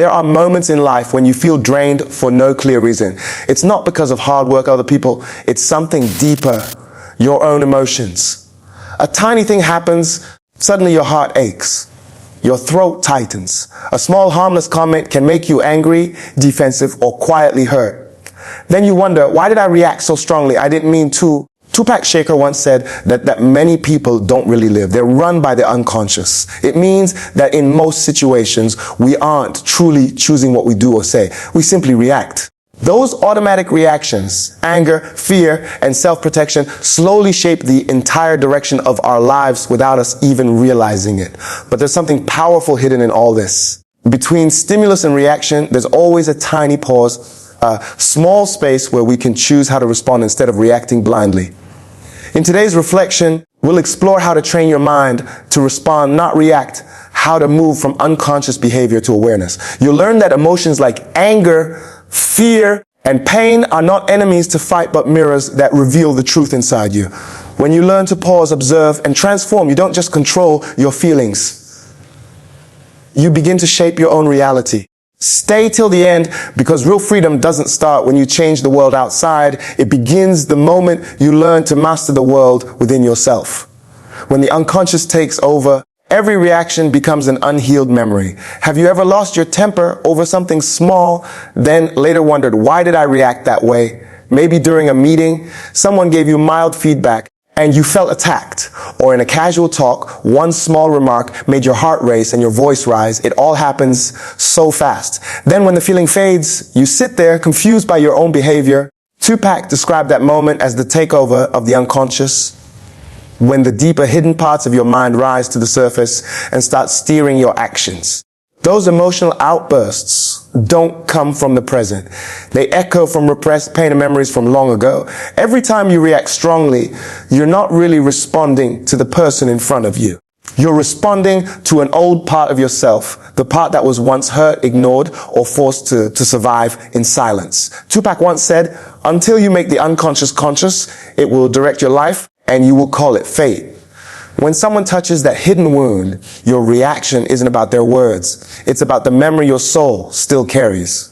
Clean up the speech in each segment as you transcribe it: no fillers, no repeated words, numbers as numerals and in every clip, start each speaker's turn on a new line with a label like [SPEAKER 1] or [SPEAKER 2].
[SPEAKER 1] There are moments in life when you feel drained for no clear reason. It's not because of hard work, other people. It's something deeper, your own emotions. A tiny thing happens, suddenly your heart aches. Your throat tightens. A small harmless comment can make you angry, defensive, or quietly hurt. Then you wonder, why did I react so strongly? I didn't mean to. Tupac Shakur once said that many people don't really live. They're run by the unconscious. It means that in most situations, we aren't truly choosing what we do or say. We simply react. Those automatic reactions, anger, fear, and self-protection, slowly shape the entire direction of our lives without us even realizing it. But there's something powerful hidden in all this. Between stimulus and reaction, there's always a tiny pause, a small space where we can choose how to respond instead of reacting blindly. In today's reflection, we'll explore how to train your mind to respond, not react, how to move from unconscious behavior to awareness. You'll learn that emotions like anger, fear, and pain are not enemies to fight, but mirrors that reveal the truth inside you. When you learn to pause, observe, and transform, you don't just control your feelings. You begin to shape your own reality. Stay till the end, because real freedom doesn't start when you change the world outside. It begins the moment you learn to master the world within yourself. When the unconscious takes over, every reaction becomes an unhealed memory. Have you ever lost your temper over something small, then later wondered, why did I react that way? Maybe during a meeting, someone gave you mild feedback and you felt attacked. Or in a casual talk, one small remark made your heart race and your voice rise. It all happens so fast. Then when the feeling fades, you sit there confused by your own behavior. Tupac described that moment as the takeover of the unconscious, when the deeper hidden parts of your mind rise to the surface and start steering your actions. Those emotional outbursts don't come from the present. They echo from repressed pain and memories from long ago. Every time you react strongly, you're not really responding to the person in front of you. You're responding to an old part of yourself, the part that was once hurt, ignored, or forced to survive in silence. Tupac once said, until you make the unconscious conscious, it will direct your life and you will call it fate. When someone touches that hidden wound, your reaction isn't about their words. It's about the memory your soul still carries.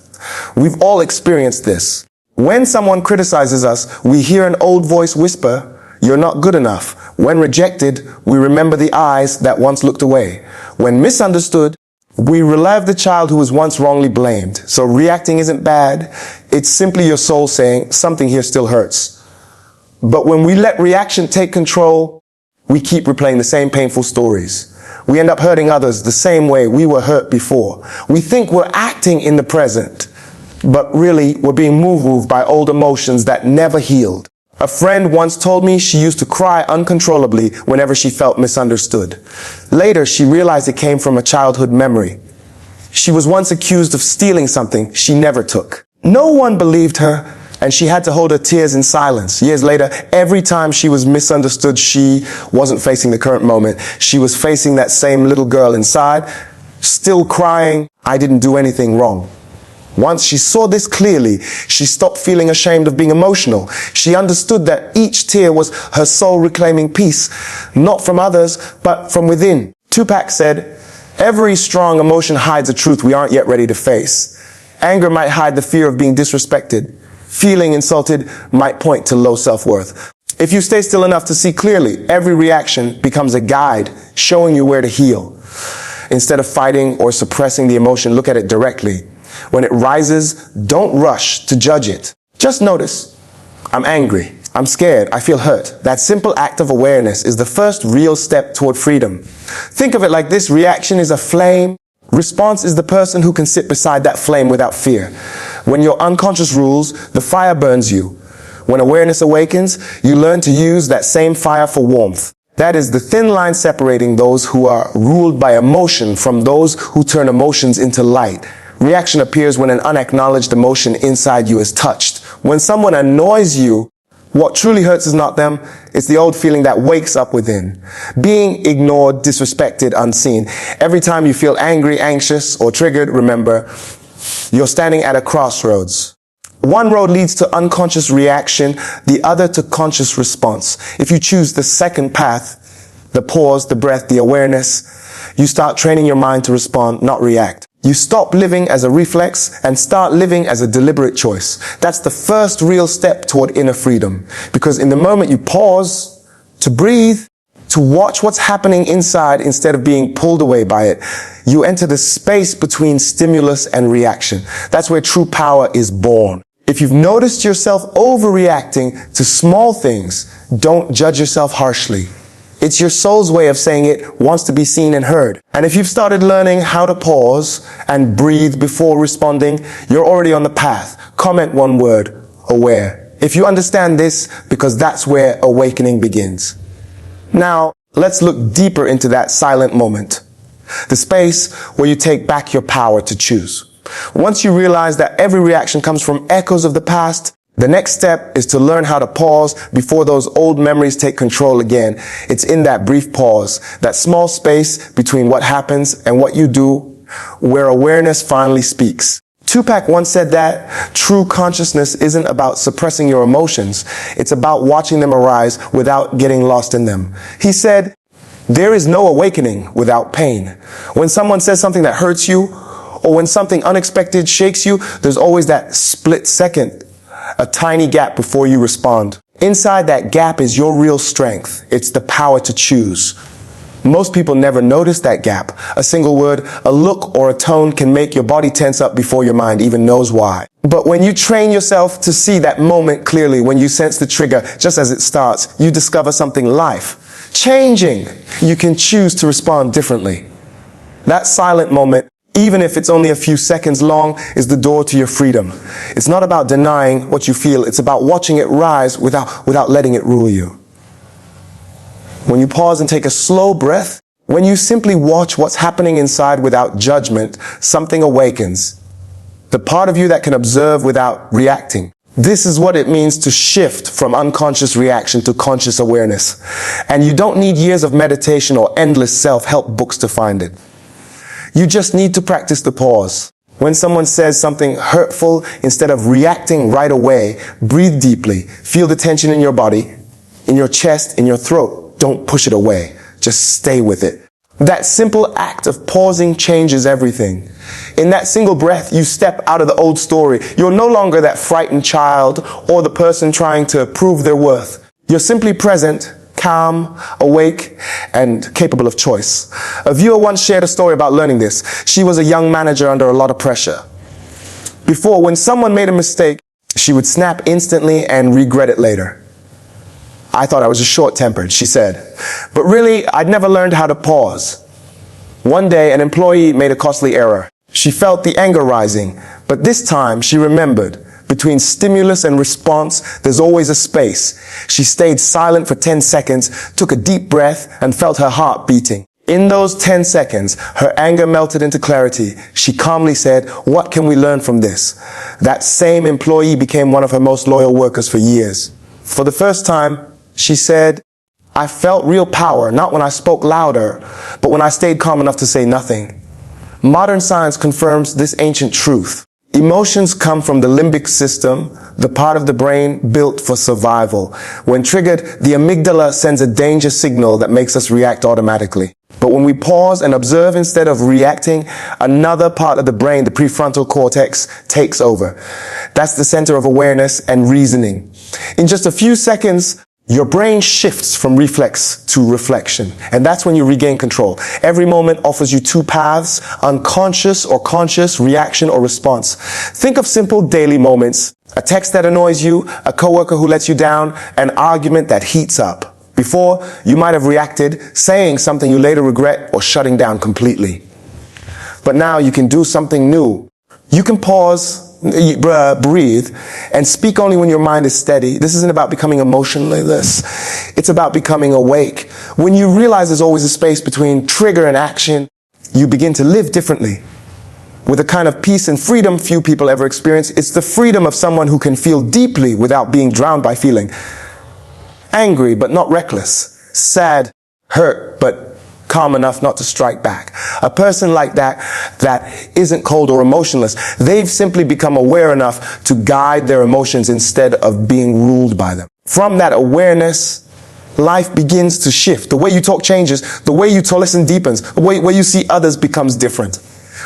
[SPEAKER 1] We've all experienced this. When someone criticizes us, we hear an old voice whisper, "You're not good enough." When rejected, we remember the eyes that once looked away. When misunderstood, we relive the child who was once wrongly blamed. So reacting isn't bad. It's simply your soul saying, something here still hurts. But when we let reaction take control, we keep replaying the same painful stories. We end up hurting others the same way we were hurt before. We think we're acting in the present, but really we're being moved by old emotions that never healed. A friend once told me she used to cry uncontrollably whenever she felt misunderstood. Later, she realized it came from a childhood memory. She was once accused of stealing something she never took. No one believed her, and she had to hold her tears in silence. Years later, every time she was misunderstood, she wasn't facing the current moment. She was facing that same little girl inside, still crying, "I didn't do anything wrong." Once she saw this clearly, she stopped feeling ashamed of being emotional. She understood that each tear was her soul reclaiming peace, not from others, but from within. Tupac said, "Every strong emotion hides a truth we aren't yet ready to face." Anger might hide the fear of being disrespected. Feeling insulted might point to low self-worth. If you stay still enough to see clearly, every reaction becomes a guide showing you where to heal. Instead of fighting or suppressing the emotion, look at it directly. When it rises, don't rush to judge it. Just notice, I'm angry, I'm scared, I feel hurt. That simple act of awareness is the first real step toward freedom. Think of it like this: reaction is a flame. Response is the person who can sit beside that flame without fear. When your unconscious rules, the fire burns you. When awareness awakens, you learn to use that same fire for warmth. That is the thin line separating those who are ruled by emotion from those who turn emotions into light. Reaction appears when an unacknowledged emotion inside you is touched. When someone annoys you, what truly hurts is not them, it's the old feeling that wakes up within. Being ignored, disrespected, unseen. Every time you feel angry, anxious, or triggered, remember, you're standing at a crossroads. One road leads to unconscious reaction, the other to conscious response. If you choose the second path, the pause, the breath, the awareness, you start training your mind to respond, not react. You stop living as a reflex and start living as a deliberate choice. That's the first real step toward inner freedom. Because in the moment you pause to breathe, to watch what's happening inside instead of being pulled away by it, you enter the space between stimulus and reaction. That's where true power is born. If you've noticed yourself overreacting to small things, don't judge yourself harshly. It's your soul's way of saying it wants to be seen and heard. And if you've started learning how to pause and breathe before responding, you're already on the path. Comment one word: aware. If you understand this, because that's where awakening begins. Now, let's look deeper into that silent moment. The space where you take back your power to choose. Once you realize that every reaction comes from echoes of the past, the next step is to learn how to pause before those old memories take control again. It's in that brief pause, that small space between what happens and what you do, where awareness finally speaks. Tupac once said that true consciousness isn't about suppressing your emotions. It's about watching them arise without getting lost in them. He said, "There is no awakening without pain." When someone says something that hurts you, or when something unexpected shakes you, there's always that split second, a tiny gap before you respond. Inside that gap is your real strength. It's the power to choose. Most people never notice that gap. A single word, a look, or a tone can make your body tense up before your mind even knows why. But when you train yourself to see that moment clearly, when you sense the trigger just as it starts, you discover something life-changing. You can choose to respond differently. That silent moment, even if it's only a few seconds long, is the door to your freedom. It's not about denying what you feel. It's about watching it rise without letting it rule you. When you pause and take a slow breath, when you simply watch what's happening inside without judgment, something awakens. The part of you that can observe without reacting. This is what it means to shift from unconscious reaction to conscious awareness. And you don't need years of meditation or endless self-help books to find it. You just need to practice the pause. When someone says something hurtful, instead of reacting right away, breathe deeply. Feel the tension in your body, in your chest, in your throat. Don't push it away. Just stay with it. That simple act of pausing changes everything. In that single breath, you step out of the old story. You're no longer that frightened child or the person trying to prove their worth. You're simply present, calm, awake, and capable of choice. A viewer once shared a story about learning this. She was a young manager under a lot of pressure. Before, when someone made a mistake, she would snap instantly and regret it later. "I thought I was just short-tempered," she said. "But really, I'd never learned how to pause." One day, an employee made a costly error. She felt the anger rising, but this time she remembered. Between stimulus and response, there's always a space. She stayed silent for 10 seconds, took a deep breath, and felt her heart beating. In those 10 seconds, her anger melted into clarity. She calmly said, "What can we learn from this?" That same employee became one of her most loyal workers for years. For the first time, she said, "I felt real power, not when I spoke louder, but when I stayed calm enough to say nothing." Modern science confirms this ancient truth. Emotions come from the limbic system, the part of the brain built for survival. When triggered, the amygdala sends a danger signal that makes us react automatically. But when we pause and observe instead of reacting, another part of the brain, the prefrontal cortex, takes over. That's the center of awareness and reasoning. In just a few seconds, your brain shifts from reflex to reflection, and that's when you regain control. Every moment offers you two paths, unconscious or conscious, reaction or response. Think of simple daily moments: a text that annoys you, a coworker who lets you down, an argument that heats up. Before, you might have reacted, saying something you later regret or shutting down completely. But now you can do something new. You can pause, breathe, and speak only when your mind is steady. This isn't about becoming emotionless. It's about becoming awake. When you realize there's always a space between trigger and action, you begin to live differently. With a kind of peace and freedom few people ever experience. It's the freedom of someone who can feel deeply without being drowned by feeling. Angry, but not reckless. Sad, hurt, but calm enough not to strike back. A person like that isn't cold or emotionless. They've simply become aware enough to guide their emotions instead of being ruled by them. From that awareness, life begins to shift. The way you talk changes. The way you listen deepens. The way you see others becomes different.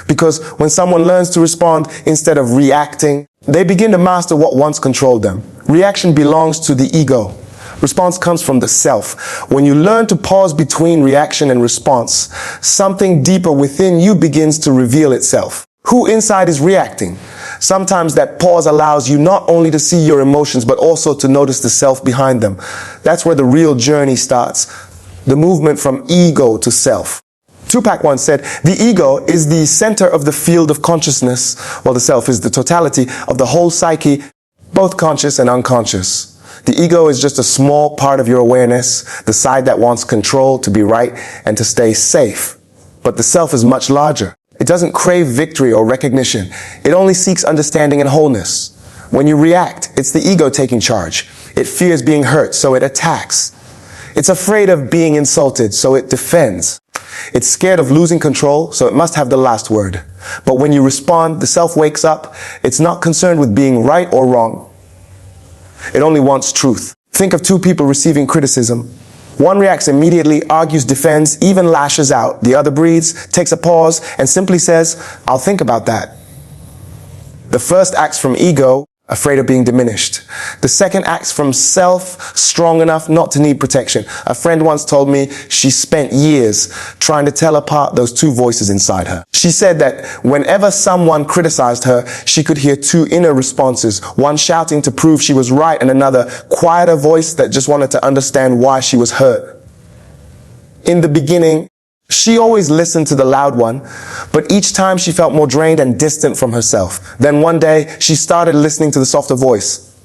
[SPEAKER 1] Because when someone learns to respond instead of reacting, they begin to master what once controlled them. Reaction belongs to the ego. Response comes from the self. When you learn to pause between reaction and response, something deeper within you begins to reveal itself. Who inside is reacting? Sometimes that pause allows you not only to see your emotions, but also to notice the self behind them. That's where the real journey starts. The movement from ego to self. Tupac once said, the ego is the center of the field of consciousness, while the self is the totality of the whole psyche, both conscious and unconscious. The ego is just a small part of your awareness, the side that wants control, to be right, and to stay safe. But the self is much larger. It doesn't crave victory or recognition. It only seeks understanding and wholeness. When you react, it's the ego taking charge. It fears being hurt, so it attacks. It's afraid of being insulted, so it defends. It's scared of losing control, so it must have the last word. But when you respond, the self wakes up. It's not concerned with being right or wrong. It only wants truth. Think of two people receiving criticism. One reacts immediately, argues, defends, even lashes out. The other breathes, takes a pause, and simply says, I'll think about that. The first acts from ego, afraid of being diminished. The second acts from self, strong enough not to need protection. A friend once told me she spent years trying to tell apart those two voices inside her. She said that whenever someone criticized her, she could hear two inner responses, one shouting to prove she was right and another quieter voice that just wanted to understand why she was hurt. In the beginning, she always listened to the loud one, but each time she felt more drained and distant from herself. Then one day, she started listening to the softer voice.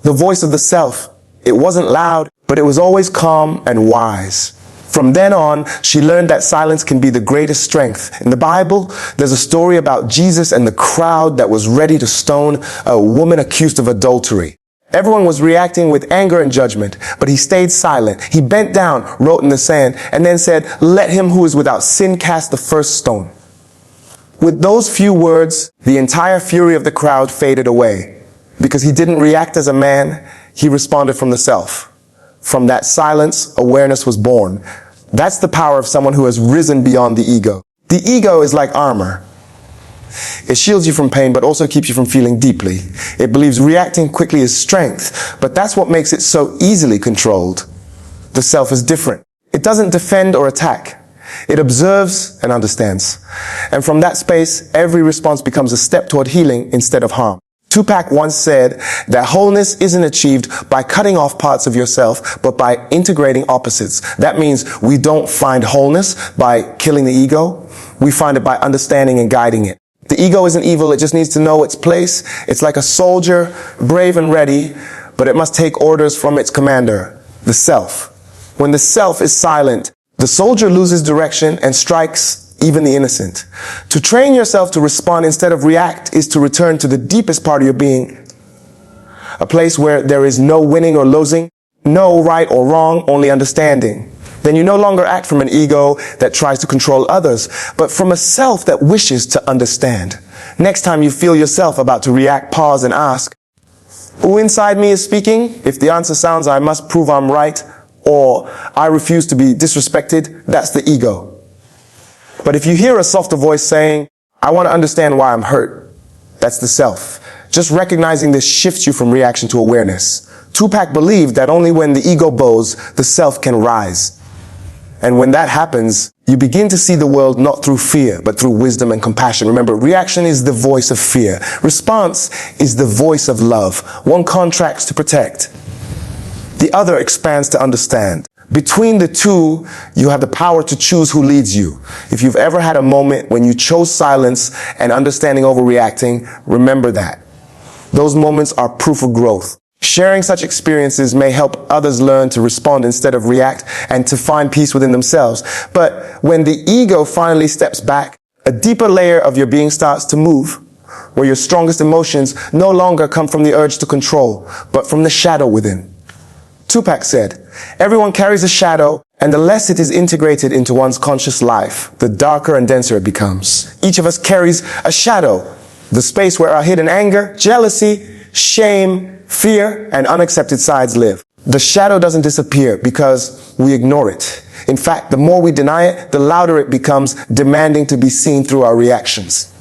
[SPEAKER 1] The voice of the self. It wasn't loud, but it was always calm and wise. From then on, she learned that silence can be the greatest strength. In the Bible, there's a story about Jesus and the crowd that was ready to stone a woman accused of adultery. Everyone was reacting with anger and judgment, but he stayed silent. He bent down, wrote in the sand, and then said, "Let him who is without sin cast the first stone." With those few words, the entire fury of the crowd faded away. Because he didn't react as a man, he responded from the self. From that silence, awareness was born. That's the power of someone who has risen beyond the ego. The ego is like armor. It shields you from pain, but also keeps you from feeling deeply. It believes reacting quickly is strength, but that's what makes it so easily controlled. The self is different. It doesn't defend or attack. It observes and understands. And from that space, every response becomes a step toward healing instead of harm. Tupac once said that wholeness isn't achieved by cutting off parts of yourself, but by integrating opposites. That means we don't find wholeness by killing the ego. We find it by understanding and guiding it. The ego isn't evil, it just needs to know its place. It's like a soldier, brave and ready, but it must take orders from its commander, the self. When the self is silent, the soldier loses direction and strikes even the innocent. To train yourself to respond instead of react is to return to the deepest part of your being, a place where there is no winning or losing, no right or wrong, only understanding. Then you no longer act from an ego that tries to control others, but from a self that wishes to understand. Next time you feel yourself about to react, pause and ask, who inside me is speaking? If the answer sounds, I must prove I'm right, or I refuse to be disrespected, that's the ego. But if you hear a softer voice saying, I want to understand why I'm hurt, that's the self. Just recognizing this shifts you from reaction to awareness. Tupac believed that only when the ego bows, the self can rise. And when that happens, you begin to see the world not through fear, but through wisdom and compassion. Remember, reaction is the voice of fear. Response is the voice of love. One contracts to protect. The other expands to understand. Between the two, you have the power to choose who leads you. If you've ever had a moment when you chose silence and understanding over reacting, remember that. Those moments are proof of growth. Sharing such experiences may help others learn to respond instead of react and to find peace within themselves. But when the ego finally steps back, a deeper layer of your being starts to move, where your strongest emotions no longer come from the urge to control, but from the shadow within. Tupac said, everyone carries a shadow, and the less it is integrated into one's conscious life, the darker and denser it becomes. Each of us carries a shadow, the space where our hidden anger, jealousy, shame, fear, and unaccepted sides live. The shadow doesn't disappear because we ignore it. In fact, the more we deny it, the louder it becomes, demanding to be seen through our reactions.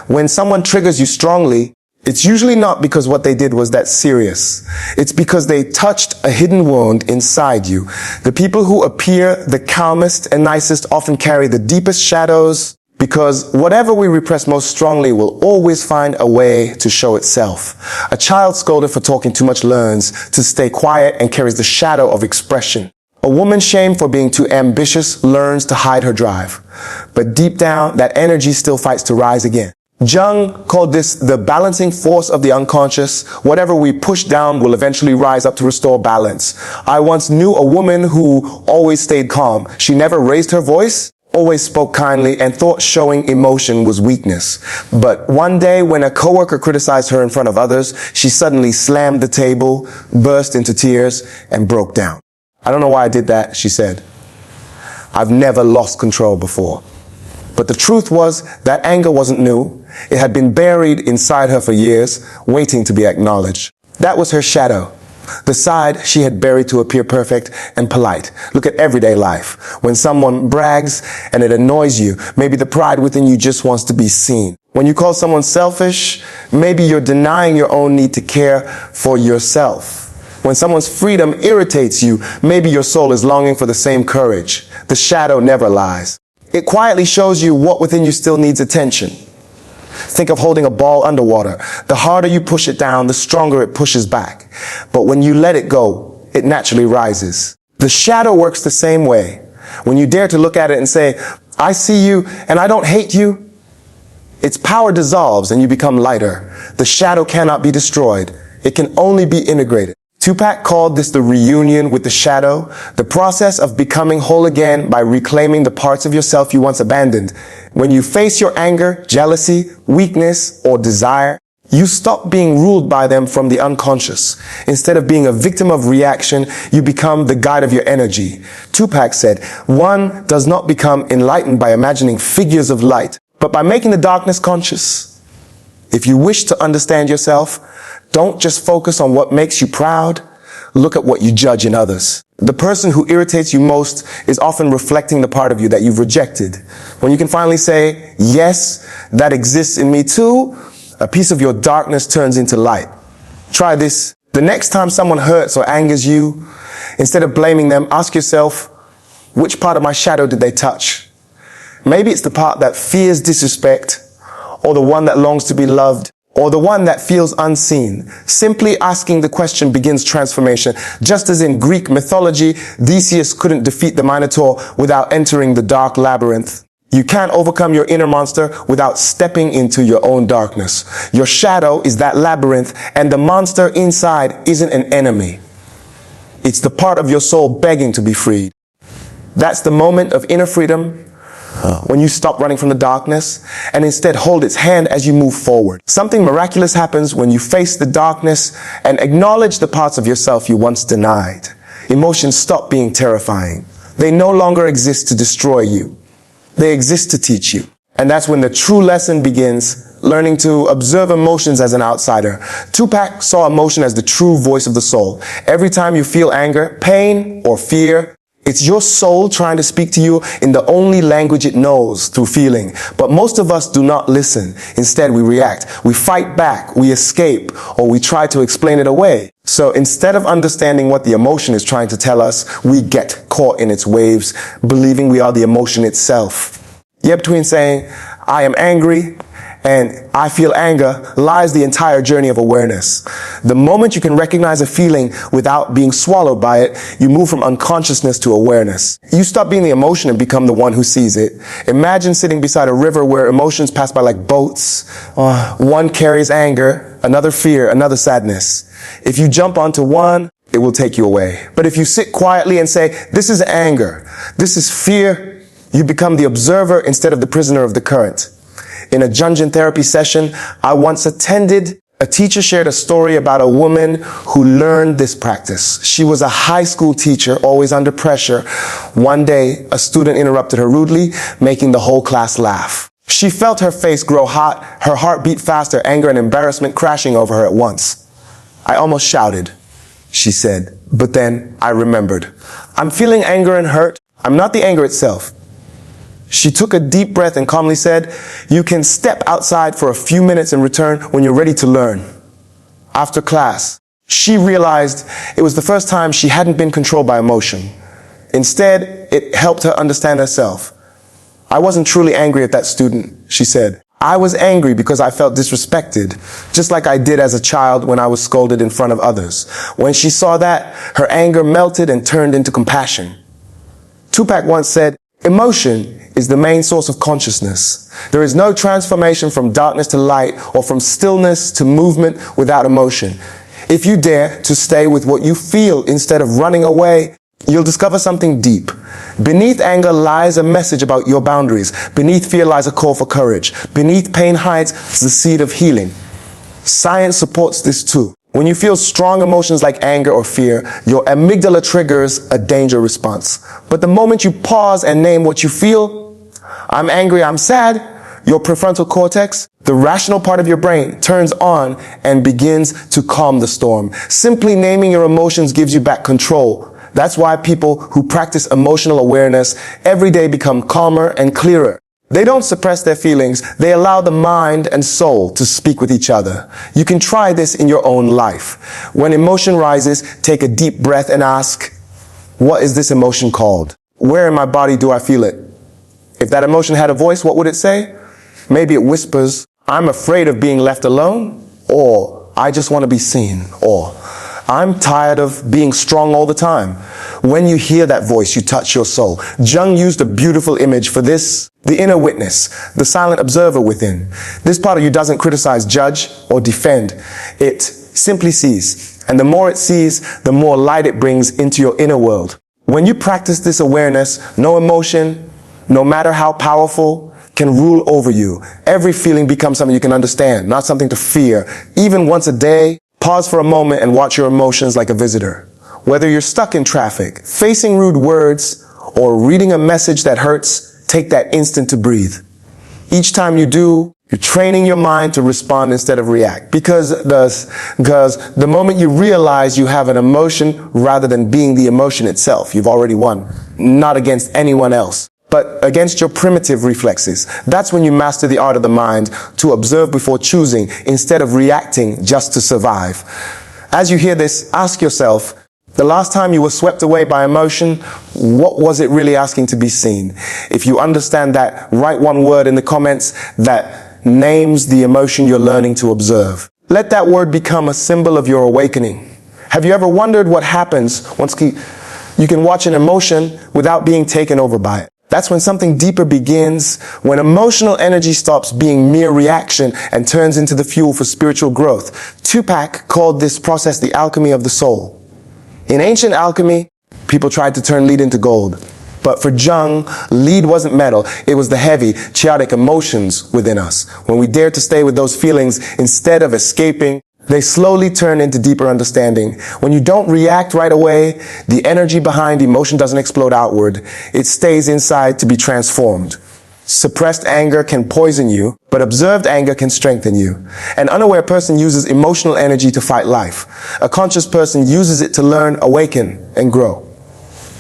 [SPEAKER 1] When someone triggers you strongly, it's usually not because what they did was that serious. It's because they touched a hidden wound inside you. The people who appear the calmest and nicest often carry the deepest shadows, because whatever we repress most strongly will always find a way to show itself. A child scolded for talking too much learns to stay quiet and carries the shadow of expression. A woman shamed for being too ambitious learns to hide her drive. But deep down, that energy still fights to rise again. Jung called this the balancing force of the unconscious. Whatever we push down will eventually rise up to restore balance. I once knew a woman who always stayed calm. She never raised her voice, always spoke kindly, and thought showing emotion was weakness. But one day when a coworker criticized her in front of others, she suddenly slammed the table, burst into tears, and broke down. I don't know why I did that, she said. I've never lost control before. But the truth was that anger wasn't new. It had been buried inside her for years, waiting to be acknowledged. That was her shadow, the side she had buried to appear perfect and polite. Look at everyday life. When someone brags and it annoys you, maybe the pride within you just wants to be seen. When you call someone selfish, maybe you're denying your own need to care for yourself. When someone's freedom irritates you, maybe your soul is longing for the same courage. The shadow never lies. It quietly shows you what within you still needs attention. Think of holding a ball underwater. The harder you push it down, the stronger it pushes back. But when you let it go, it naturally rises. The shadow works the same way. When you dare to look at it and say, I see you and I don't hate you, its power dissolves and you become lighter. The shadow cannot be destroyed. It can only be integrated. Tupac called this the reunion with the shadow, the process of becoming whole again by reclaiming the parts of yourself you once abandoned. When you face your anger, jealousy, weakness, or desire, you stop being ruled by them from the unconscious. Instead of being a victim of reaction, you become the guide of your energy. Tupac said, one does not become enlightened by imagining figures of light, but by making the darkness conscious. If you wish to understand yourself, don't just focus on what makes you proud. Look at what you judge in others. The person who irritates you most is often reflecting the part of you that you've rejected. When you can finally say, yes, that exists in me too, a piece of your darkness turns into light. Try this. The next time someone hurts or angers you, instead of blaming them, ask yourself, which part of my shadow did they touch? Maybe it's the part that fears disrespect, or the one that longs to be loved, or the one that feels unseen. Simply asking the question begins transformation. Just as in Greek mythology, Theseus couldn't defeat the Minotaur without entering the dark labyrinth. You can't overcome your inner monster without stepping into your own darkness. Your shadow is that labyrinth, and the monster inside isn't an enemy. It's the part of your soul begging to be freed. That's the moment of inner freedom, when you stop running from the darkness and instead hold its hand as you move forward. Something miraculous happens when you face the darkness and acknowledge the parts of yourself you once denied. Emotions stop being terrifying. They no longer exist to destroy you. They exist to teach you. And that's when the true lesson begins, learning to observe emotions as an outsider. Tupac saw emotion as the true voice of the soul. Every time you feel anger, pain, or fear, it's your soul trying to speak to you in the only language it knows, through feeling. But most of us do not listen. Instead, we react. We fight back, we escape, or we try to explain it away. So instead of understanding what the emotion is trying to tell us, we get caught in its waves, believing we are the emotion itself. Yet between saying, I am angry, and I feel anger lies the entire journey of awareness. The moment you can recognize a feeling without being swallowed by it, you move from unconsciousness to awareness. You stop being the emotion and become the one who sees it. Imagine sitting beside a river where emotions pass by like boats. One carries anger, another fear, another sadness. If you jump onto one, it will take you away. But if you sit quietly and say, this is anger, this is fear, you become the observer instead of the prisoner of the current. In a Jungian therapy session I once attended, a teacher shared a story about a woman who learned this practice. She was a high school teacher, always under pressure. One day, a student interrupted her rudely, making the whole class laugh. She felt her face grow hot, her heart beat faster, anger and embarrassment crashing over her at once. I almost shouted, she said, but then I remembered. I'm feeling anger and hurt. I'm not the anger itself. She took a deep breath and calmly said, you can step outside for a few minutes and return when you're ready to learn. After class, she realized it was the first time she hadn't been controlled by emotion. Instead, it helped her understand herself. I wasn't truly angry at that student, she said. I was angry because I felt disrespected, just like I did as a child when I was scolded in front of others. When she saw that, her anger melted and turned into compassion. Tupac once said, emotion is the main source of consciousness. There is no transformation from darkness to light or from stillness to movement without emotion. If you dare to stay with what you feel instead of running away, you'll discover something deep. Beneath anger lies a message about your boundaries. Beneath fear lies a call for courage. Beneath pain hides the seed of healing. Science supports this too. When you feel strong emotions like anger or fear, your amygdala triggers a danger response. But the moment you pause and name what you feel, I'm angry, I'm sad, your prefrontal cortex, the rational part of your brain, turns on and begins to calm the storm. Simply naming your emotions gives you back control. That's why people who practice emotional awareness every day become calmer and clearer. They don't suppress their feelings. They allow the mind and soul to speak with each other. You can try this in your own life. When emotion rises, take a deep breath and ask, what is this emotion called? Where in my body do I feel it? If that emotion had a voice, what would it say? Maybe it whispers, I'm afraid of being left alone, or I just want to be seen, or I'm tired of being strong all the time. When you hear that voice, you touch your soul. Jung used a beautiful image for this, the inner witness, the silent observer within. This part of you doesn't criticize, judge, or defend. It simply sees. And the more it sees, the more light it brings into your inner world. When you practice this awareness, no emotion, no matter how powerful, can rule over you. Every feeling becomes something you can understand, not something to fear. Even once a day, pause for a moment and watch your emotions like a visitor. Whether you're stuck in traffic, facing rude words, or reading a message that hurts, take that instant to breathe. Each time you do, you're training your mind to respond instead of react. Because the moment you realize you have an emotion rather than being the emotion itself, you've already won. Not against anyone else, but against your primitive reflexes. That's when you master the art of the mind to observe before choosing instead of reacting just to survive. As you hear this, ask yourself, the last time you were swept away by emotion, what was it really asking to be seen? If you understand that, write one word in the comments that names the emotion you're learning to observe. Let that word become a symbol of your awakening. Have you ever wondered what happens once you can watch an emotion without being taken over by it? That's when something deeper begins, when emotional energy stops being mere reaction and turns into the fuel for spiritual growth. Tupac called this process the alchemy of the soul. In ancient alchemy, people tried to turn lead into gold. But for Jung, lead wasn't metal. It was the heavy, chaotic emotions within us. When we dared to stay with those feelings instead of escaping, they slowly turn into deeper understanding. When you don't react right away, the energy behind emotion doesn't explode outward. It stays inside to be transformed. Suppressed anger can poison you, but observed anger can strengthen you. An unaware person uses emotional energy to fight life. A conscious person uses it to learn, awaken, and grow.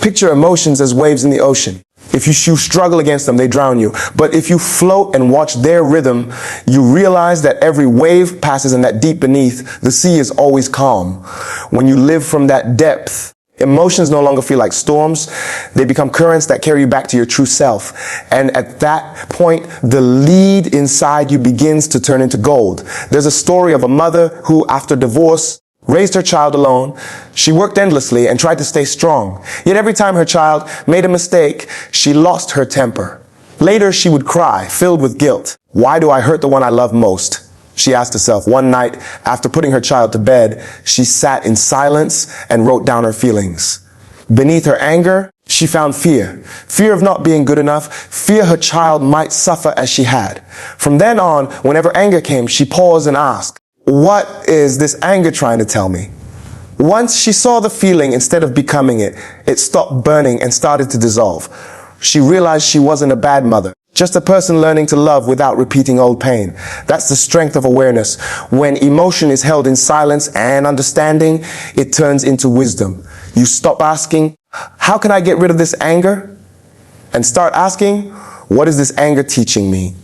[SPEAKER 1] Picture emotions as waves in the ocean. If you struggle against them, they drown you. But if you float and watch their rhythm, you realize that every wave passes and that deep beneath, the sea is always calm. When you live from that depth, emotions no longer feel like storms. They become currents that carry you back to your true self. And at that point, the lead inside you begins to turn into gold. There's a story of a mother who, after divorce, raised her child alone. She worked endlessly and tried to stay strong. Yet every time her child made a mistake, she lost her temper. Later, she would cry, filled with guilt. Why do I hurt the one I love most? She asked herself. One night, after putting her child to bed, she sat in silence and wrote down her feelings. Beneath her anger, she found fear. Fear of not being good enough. Fear her child might suffer as she had. From then on, whenever anger came, she paused and asked, what is this anger trying to tell me? Once she saw the feeling instead of becoming it, it stopped burning and started to dissolve. She realized she wasn't a bad mother, just a person learning to love without repeating old pain. That's the strength of awareness. When emotion is held in silence and understanding, it turns into wisdom. You stop asking, how can I get rid of this anger? and start asking, what is this anger teaching me?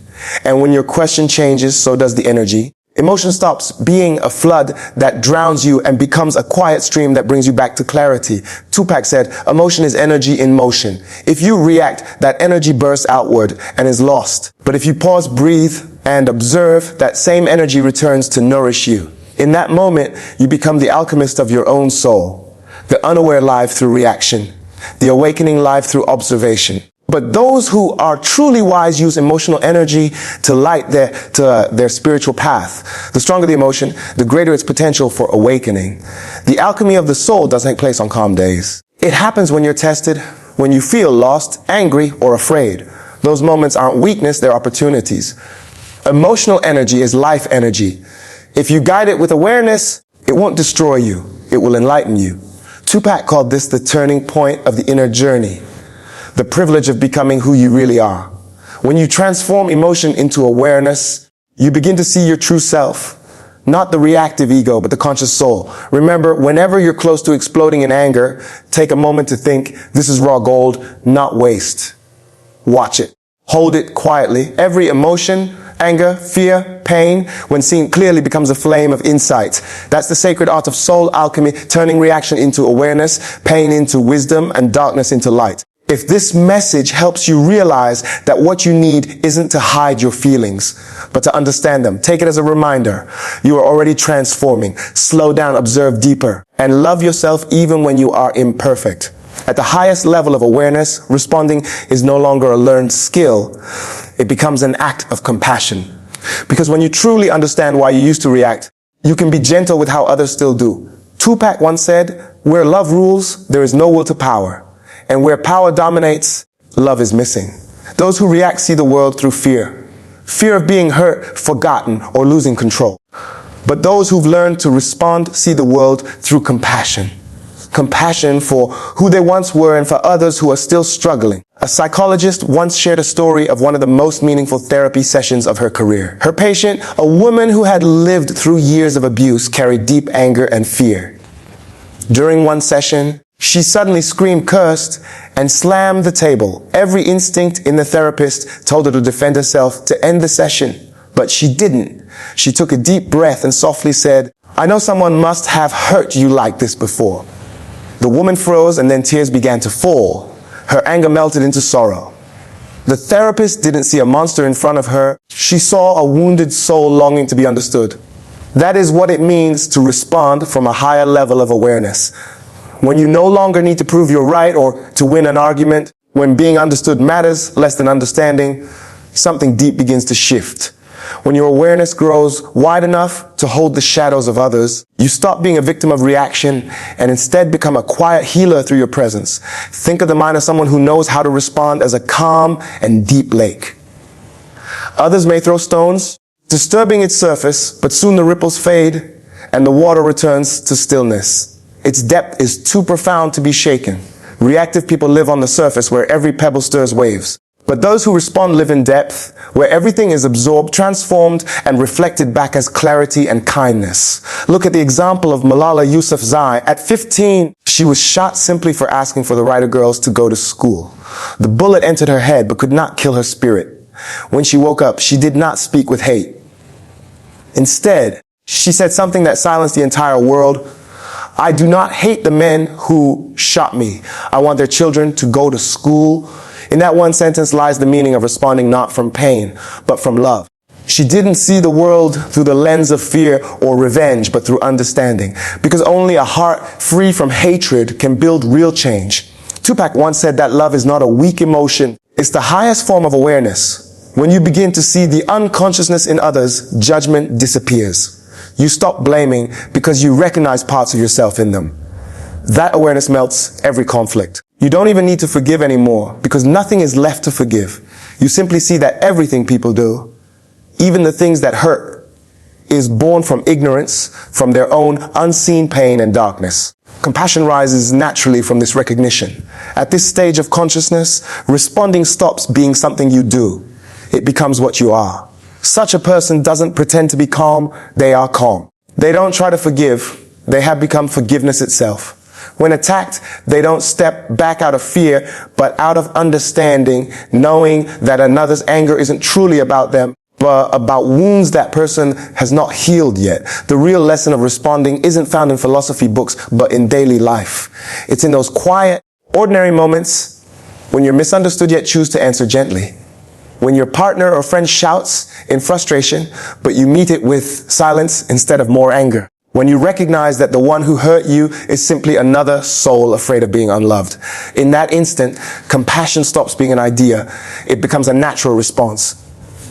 [SPEAKER 1] And when your question changes, so does the energy. Emotion stops being a flood that drowns you and becomes a quiet stream that brings you back to clarity. Tupac said, emotion is energy in motion. If you react, that energy bursts outward and is lost. But if you pause, breathe, and observe, that same energy returns to nourish you. In that moment, you become the alchemist of your own soul, the unaware life through reaction, the awakening life through observation. But those who are truly wise use emotional energy to light their spiritual path. The stronger the emotion, the greater its potential for awakening. The alchemy of the soul doesn't take place on calm days. It happens when you're tested, when you feel lost, angry, or afraid. Those moments aren't weakness, they're opportunities. Emotional energy is life energy. If you guide it with awareness, it won't destroy you. It will enlighten you. Tupac called this the turning point of the inner journey. The privilege of becoming who you really are. When you transform emotion into awareness, you begin to see your true self. Not the reactive ego, but the conscious soul. Remember, whenever you're close to exploding in anger, take a moment to think, this is raw gold, not waste. Watch it. Hold it quietly. Every emotion, anger, fear, pain, when seen clearly, becomes a flame of insight. That's the sacred art of soul alchemy, turning reaction into awareness, pain into wisdom, and darkness into light. If this message helps you realize that what you need isn't to hide your feelings, but to understand them, take it as a reminder. You are already transforming. Slow down, observe deeper, and love yourself even when you are imperfect. At the highest level of awareness, responding is no longer a learned skill. It becomes an act of compassion. Because when you truly understand why you used to react, you can be gentle with how others still do. Tupac once said, where love rules, there is no will to power. And where power dominates, love is missing. Those who react see the world through fear. Fear of being hurt, forgotten, or losing control. But those who've learned to respond see the world through compassion. Compassion for who they once were and for others who are still struggling. A psychologist once shared a story of one of the most meaningful therapy sessions of her career. Her patient, a woman who had lived through years of abuse, carried deep anger and fear. During one session, she suddenly screamed, cursed, and slammed the table. Every instinct in the therapist told her to defend herself, to end the session. But she didn't. She took a deep breath and softly said, I know someone must have hurt you like this before. The woman froze and then tears began to fall. Her anger melted into sorrow. The therapist didn't see a monster in front of her. She saw a wounded soul longing to be understood. That is what it means to respond from a higher level of awareness. When you no longer need to prove you're right or to win an argument, when being understood matters less than understanding, something deep begins to shift. When your awareness grows wide enough to hold the shadows of others, you stop being a victim of reaction and instead become a quiet healer through your presence. Think of the mind of someone who knows how to respond as a calm and deep lake. Others may throw stones, disturbing its surface, but soon the ripples fade and the water returns to stillness. Its depth is too profound to be shaken. Reactive people live on the surface where every pebble stirs waves. But those who respond live in depth, where everything is absorbed, transformed, and reflected back as clarity and kindness. Look at the example of Malala Yousafzai. At 15, she was shot simply for asking for the right of girls to go to school. The bullet entered her head but could not kill her spirit. When she woke up, she did not speak with hate. Instead, she said something that silenced the entire world. I do not hate the men who shot me. I want their children to go to school. In that one sentence lies the meaning of responding not from pain, but from love. She didn't see the world through the lens of fear or revenge, but through understanding. Because only a heart free from hatred can build real change. Tupac once said that love is not a weak emotion. It's the highest form of awareness. When you begin to see the unconsciousness in others, judgment disappears. You stop blaming because you recognize parts of yourself in them. That awareness melts every conflict. You don't even need to forgive anymore because nothing is left to forgive. You simply see that everything people do, even the things that hurt, is born from ignorance, from their own unseen pain and darkness. Compassion rises naturally from this recognition. At this stage of consciousness, responding stops being something you do. It becomes what you are. Such a person doesn't pretend to be calm, they are calm. They don't try to forgive, they have become forgiveness itself. When attacked, they don't step back out of fear, but out of understanding, knowing that another's anger isn't truly about them, but about wounds that person has not healed yet. The real lesson of responding isn't found in philosophy books, but in daily life. It's in those quiet, ordinary moments when you're misunderstood yet choose to answer gently. When your partner or friend shouts in frustration, but you meet it with silence instead of more anger. When you recognize that the one who hurt you is simply another soul afraid of being unloved. In that instant, compassion stops being an idea. It becomes a natural response.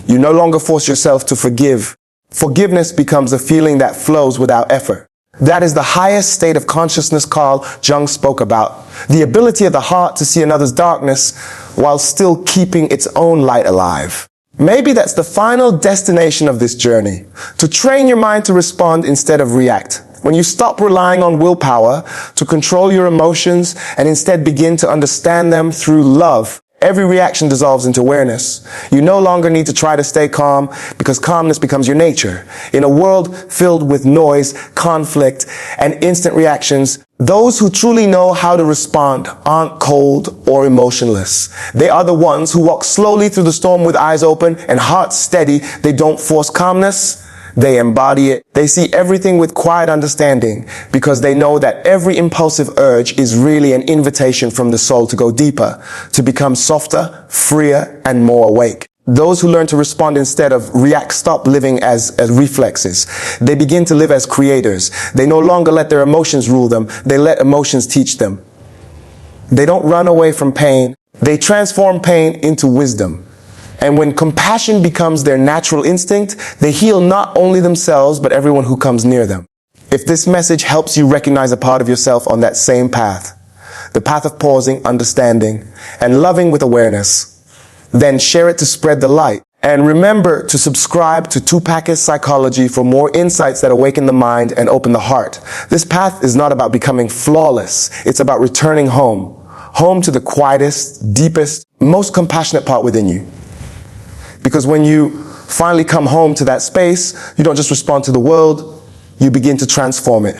[SPEAKER 1] You no longer force yourself to forgive. Forgiveness becomes a feeling that flows without effort. That is the highest state of consciousness Carl Jung spoke about. The ability of the heart to see another's darkness while still keeping its own light alive. Maybe that's the final destination of this journey. To train your mind to respond instead of react. When you stop relying on willpower to control your emotions and instead begin to understand them through love, every reaction dissolves into awareness. You no longer need to try to stay calm because calmness becomes your nature. In a world filled with noise, conflict, and instant reactions, those who truly know how to respond aren't cold or emotionless. They are the ones who walk slowly through the storm with eyes open and hearts steady. They don't force calmness. They embody it. They see everything with quiet understanding because they know that every impulsive urge is really an invitation from the soul to go deeper, to become softer, freer, and more awake. Those who learn to respond instead of react stop living as reflexes. They begin to live as creators. They no longer let their emotions rule them. They let emotions teach them. They don't run away from pain. They transform pain into wisdom. And when compassion becomes their natural instinct, they heal not only themselves, but everyone who comes near them. If this message helps you recognize a part of yourself on that same path, the path of pausing, understanding, and loving with awareness, then share it to spread the light. And remember to subscribe to Tupac's Psychology for more insights that awaken the mind and open the heart. This path is not about becoming flawless. It's about returning home. Home to the quietest, deepest, most compassionate part within you. Because when you finally come home to that space, you don't just respond to the world, you begin to transform it.